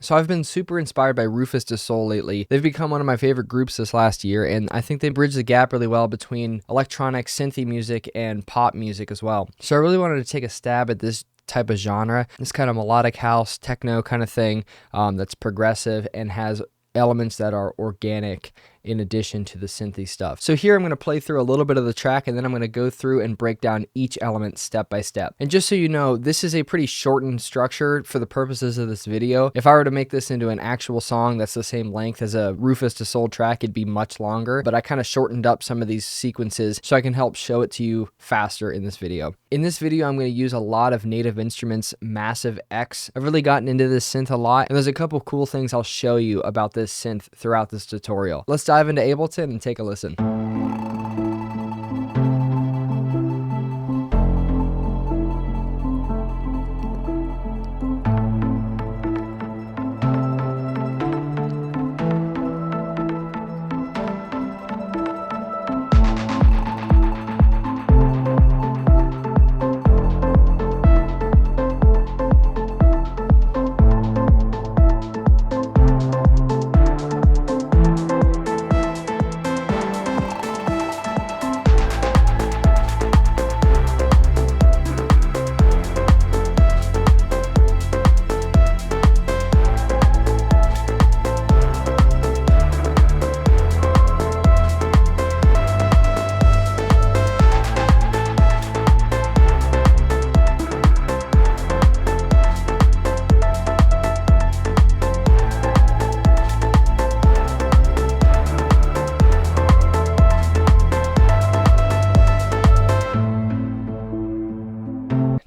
So I've been super inspired by RÜFÜS DU SOL lately. They've become one of my favorite groups this last year, and I think they bridge the gap really well between electronic, synthy music and pop music as well. So I really wanted to take a stab at this type of genre, this kind of melodic house, techno kind of thing that's progressive and has elements that are organic in addition to the synthy stuff. So here I'm going to play through a little bit of the track, and then I'm going to go through and break down each element step by step. And just so you know, this is a pretty shortened structure for the purposes of this video. If I were to make this into an actual song that's the same length as a RÜFÜS DU SOL track, it'd be much longer, but I kind of shortened up some of these sequences so I can help show it to you faster in this video. In this video, I'm going to use a lot of Native Instruments Massive X. I've really gotten into this synth a lot, and there's a couple cool things I'll show you about this synth throughout this tutorial. Let's dive into Ableton and take a listen.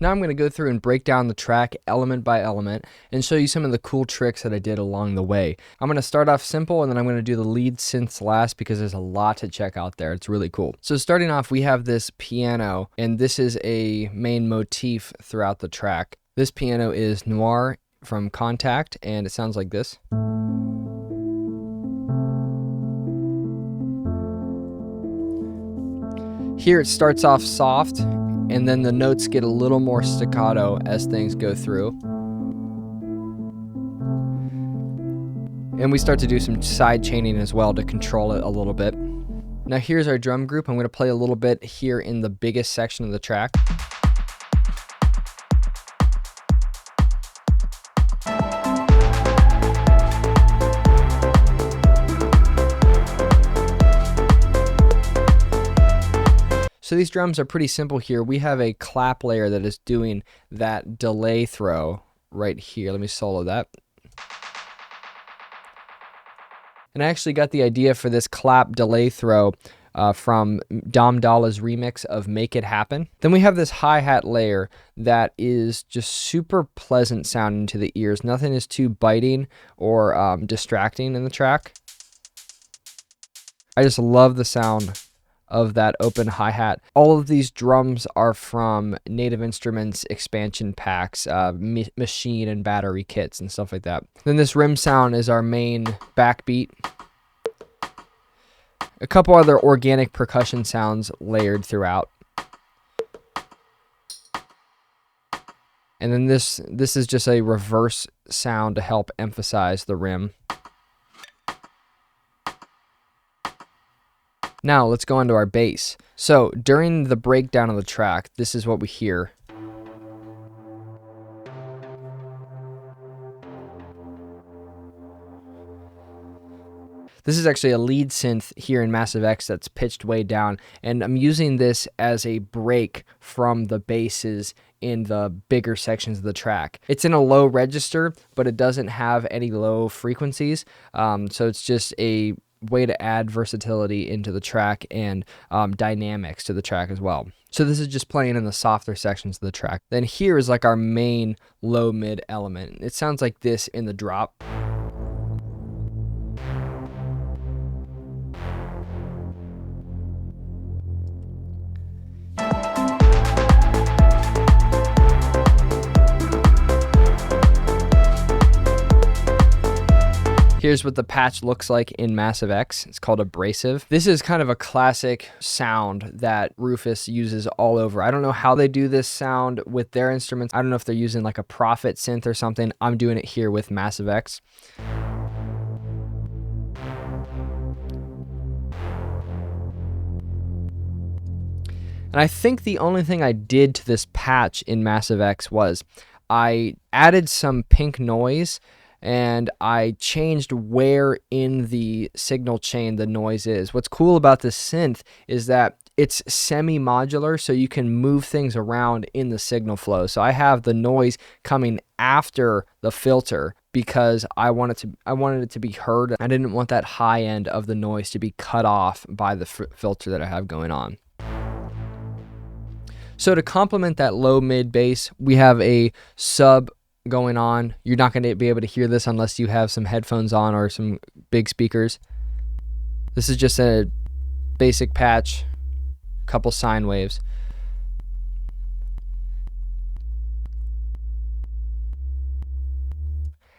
Now I'm going to go through and break down the track element by element and show you some of the cool tricks that I did along the way. I'm going to start off simple, and then I'm going to do the lead synths last because there's a lot to check out there. It's really cool. So starting off, we have this piano, and this is a main motif throughout the track. This piano is Noir from Kontakt, and it sounds like this. Here it starts off soft, and then the notes get a little more staccato as things go through. And we start to do some side chaining as well to control it a little bit. Now here's our drum group. I'm going to play a little bit here in the biggest section of the track. So these drums are pretty simple here. We have a clap layer that is doing that delay throw right here. Let me solo that. And I actually got the idea for this clap delay throw from Domdala's remix of Make It Happen. Then we have this hi-hat layer that is just super pleasant sounding to the ears. Nothing is too biting or distracting in the track. I just love the sound of that open hi-hat. All of these drums are from Native Instruments expansion packs, machine and battery kits and stuff like that. Then this rim sound is our main backbeat. A couple other organic percussion sounds layered throughout. And then this is just a reverse sound to help emphasize the rim. Now let's go on to our bass. So during the breakdown of the track, this is what we hear. This is actually a lead synth here in Massive X that's pitched way down, and I'm using this as a break from the basses in the bigger sections of the track. It's in a low register, but it doesn't have any low frequencies, so it's just a way to add versatility into the track and dynamics to the track as well. So this is just playing in the softer sections of the track. Then here is like our main low mid element. It sounds like this in the drop. Here's what the patch looks like in Massive X. It's called Abrasive. This is kind of a classic sound that RÜFÜS uses all over. I don't know how they do this sound with their instruments. I don't know if they're using like a Prophet synth or something. I'm doing it here with Massive X. And I think the only thing I did to this patch in Massive X was I added some pink noise and I changed where in the signal chain the noise is. What's cool about this synth is that it's semi-modular, so you can move things around in the signal flow. So I have the noise coming after the filter because I wanted it to be heard. I didn't want that high end of the noise to be cut off by the filter that I have going on. So to complement that low mid bass, we have a sub going on. You're not going to be able to hear this unless you have some headphones on or some big speakers. This is just a basic patch, couple sine waves.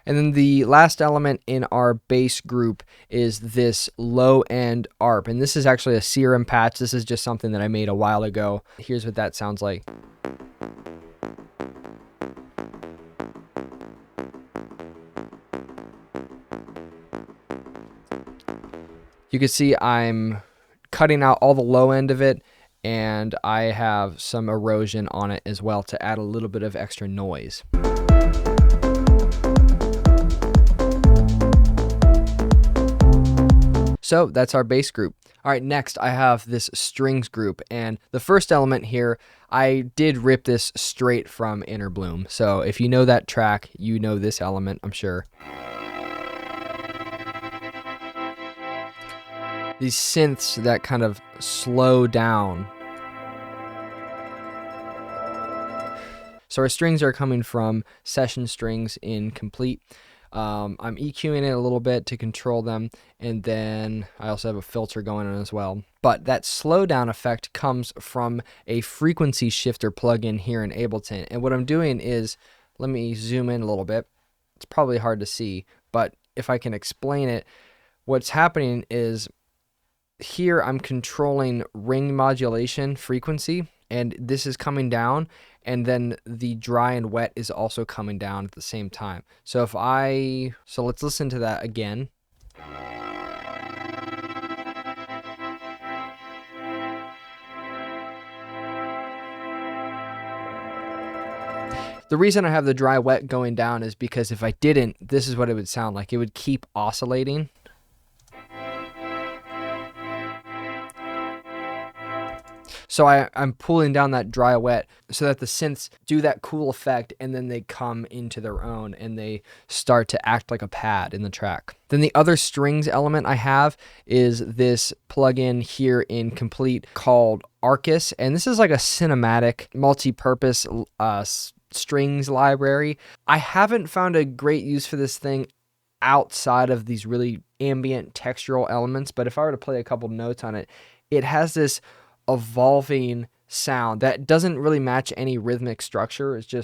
And then the last element in our bass group is this low end ARP. And this is actually a Serum patch. This is just something that I made a while ago. Here's what that sounds like. You can see I'm cutting out all the low end of it, and I have some erosion on it as well to add a little bit of extra noise. So that's our bass group. All right, next I have this strings group, and the first element here, I did rip this straight from Inner Bloom. So if you know that track, you know this element, I'm sure. These synths that kind of slow down. So our strings are coming from Session Strings in Complete. I'm EQing it a little bit to control them, and then I also have a filter going on as well. But that slowdown effect comes from a frequency shifter plugin here in Ableton. And what I'm doing is, let me zoom in a little bit. It's probably hard to see, but if I can explain it, what's happening is here I'm controlling ring modulation frequency, and this is coming down, and then the dry and wet is also coming down at the same time. So let's listen to that again. The reason I have the dry wet going down is because if I didn't, this is what it would sound like. It would keep oscillating. So I'm pulling down that dry wet so that the synths do that cool effect, and then they come into their own and they start to act like a pad in the track. Then the other strings element I have is this plugin here in Complete called Arkhis, and this is like a cinematic multi-purpose strings library. I haven't found a great use for this thing outside of these really ambient textural elements, but if I were to play a couple notes on it, it has this evolving sound that doesn't really match any rhythmic structure. It's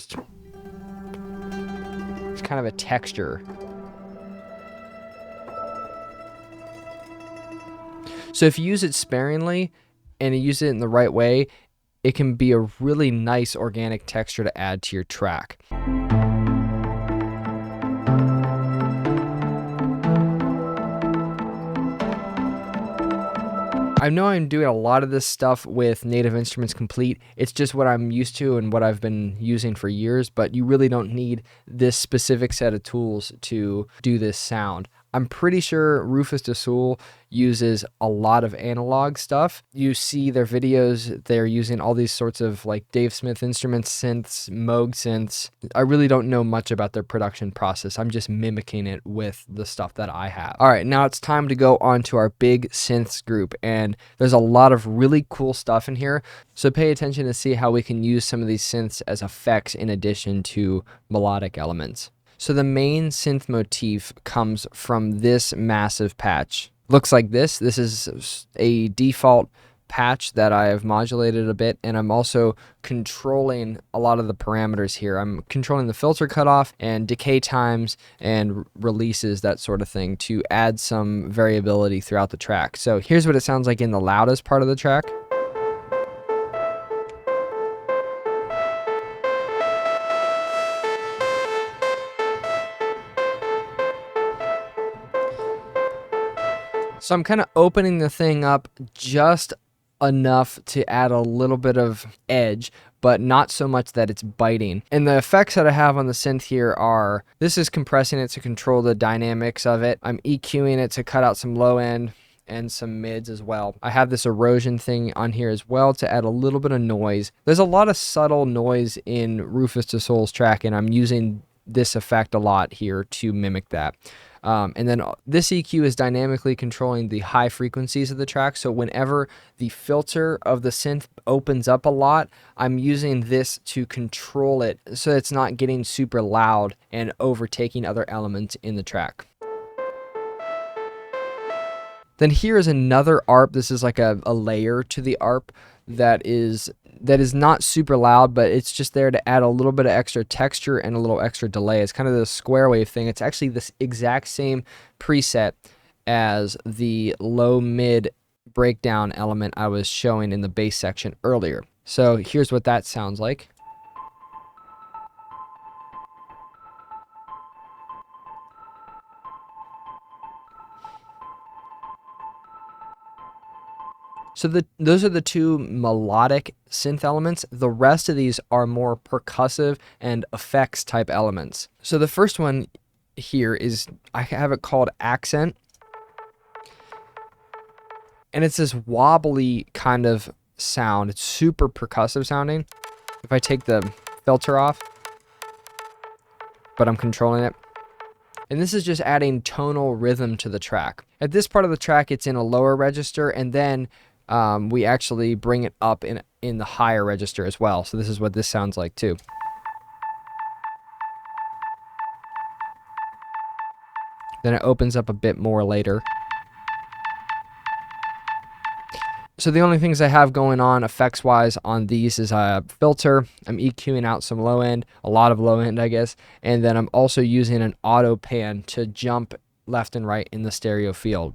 kind of a texture. So if you use it sparingly and you use it in the right way, it can be a really nice organic texture to add to your track. I know I'm doing a lot of this stuff with Native Instruments Complete. It's just what I'm used to and what I've been using for years, but you really don't need this specific set of tools to do this sound. I'm pretty sure RÜFÜS DU SOL uses a lot of analog stuff. You see their videos, they're using all these sorts of like Dave Smith Instruments synths, Moog synths. I really don't know much about their production process. I'm just mimicking it with the stuff that I have. All right, now it's time to go on to our big synths group, and there's a lot of really cool stuff in here. So pay attention to see how we can use some of these synths as effects in addition to melodic elements. So the main synth motif comes from this massive patch. Looks like this. This is a default patch that I have modulated a bit, and I'm also controlling a lot of the parameters here. I'm controlling the filter cutoff and decay times and releases, that sort of thing, to add some variability throughout the track. So here's what it sounds like in the loudest part of the track. So I'm kind of opening the thing up just enough to add a little bit of edge, but not so much that it's biting. And the effects that I have on the synth here are, this is compressing it to control the dynamics of it. I'm EQing it to cut out some low end and some mids as well. I have this erosion thing on here as well to add a little bit of noise. There's a lot of subtle noise in RÜFÜS DU SOL's track, and I'm using this effect a lot here to mimic that. And then this EQ is dynamically controlling the high frequencies of the track. So whenever the filter of the synth opens up a lot, I'm using this to control it so it's not getting super loud and overtaking other elements in the track. Then here is another ARP. This is like a layer to the ARP that is not super loud, but it's just there to add a little bit of extra texture and a little extra delay. It's kind of the square wave thing. It's actually this exact same preset as the low mid breakdown element I was showing in the bass section earlier. So here's what that sounds like. So those are the two melodic synth elements. The rest of these are more percussive and effects type elements. So the first one here is, I have it called Accent. And it's this wobbly kind of sound. It's super percussive sounding. If I take the filter off, but I'm controlling it. And this is just adding tonal rhythm to the track. At this part of the track, it's in a lower register, and then we actually bring it up in the higher register as well. So this is what this sounds like too. Then it opens up a bit more later. So the only things I have going on effects wise on these is a filter. I'm EQing out some low end, a lot of low end, I guess. And then I'm also using an auto pan to jump left and right in the stereo field.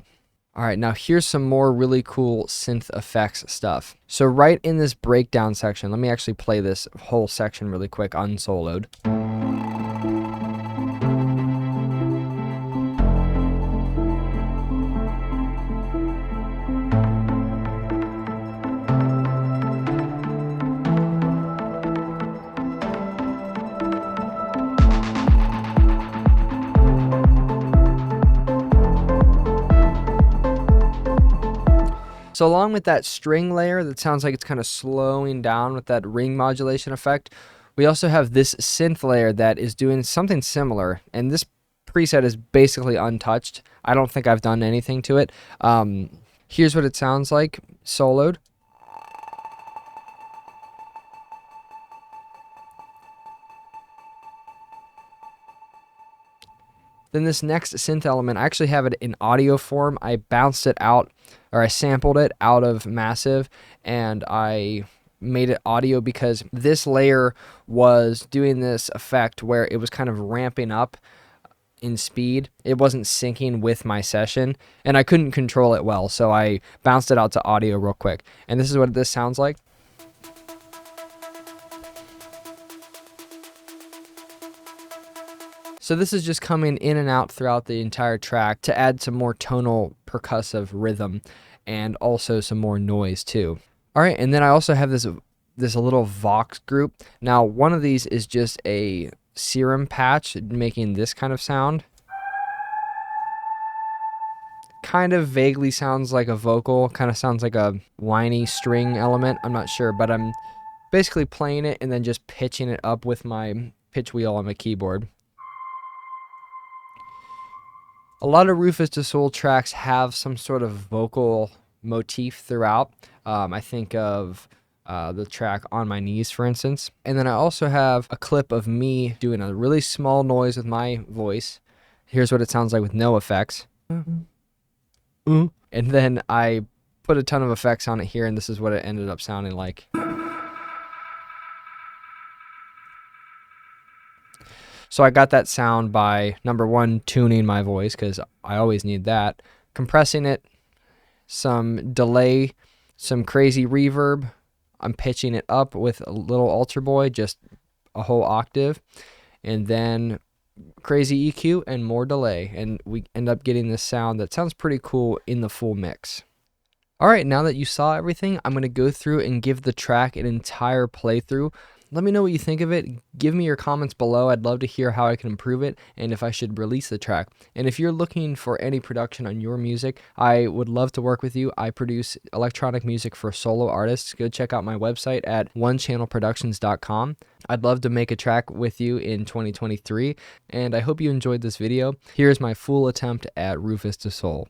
All right, now here's some more really cool synth effects stuff. So right in this breakdown section, let me actually play this whole section really quick unsoloed. So along with that string layer that sounds like it's kind of slowing down with that ring modulation effect, we also have this synth layer that is doing something similar. And this preset is basically untouched. I don't think I've done anything to it. Here's what it sounds like soloed. Then this next synth element, I actually have it in audio form. I bounced it out, or I sampled it out of Massive, and I made it audio because this layer was doing this effect where it was kind of ramping up in speed. It wasn't syncing with my session, and I couldn't control it well, so I bounced it out to audio real quick. And this is what this sounds like. So this is just coming in and out throughout the entire track to add some more tonal percussive rhythm and also some more noise too. All right, and then I also have this little Vox group. Now, one of these is just a Serum patch making this kind of sound. Kind of vaguely sounds like a vocal, kind of sounds like a whiny string element. I'm not sure, but I'm basically playing it and then just pitching it up with my pitch wheel on my keyboard. A lot of RÜFÜS DU SOL tracks have some sort of vocal motif throughout. I think of the track On My Knees, for instance. And then I also have a clip of me doing a really small noise with my voice. Here's what it sounds like with no effects. And then I put a ton of effects on it here, and this is what it ended up sounding like. So I got that sound by, number one, tuning my voice, because I always need that, compressing it, some delay, some crazy reverb. I'm pitching it up with a little Alterboy, just a whole octave, and then crazy EQ and more delay, and we end up getting this sound that sounds pretty cool in the full mix. Alright, now that you saw everything, I'm going to go through and give the track an entire playthrough. Let me know what you think of it. Give me your comments below. I'd love to hear how I can improve it and if I should release the track. And if you're looking for any production on your music, I would love to work with you. I produce electronic music for solo artists. Go check out my website at onechannelproductions.com. I'd love to make a track with you in 2023, and I hope you enjoyed this video. Here's my full attempt at RÜFÜS DU SOL.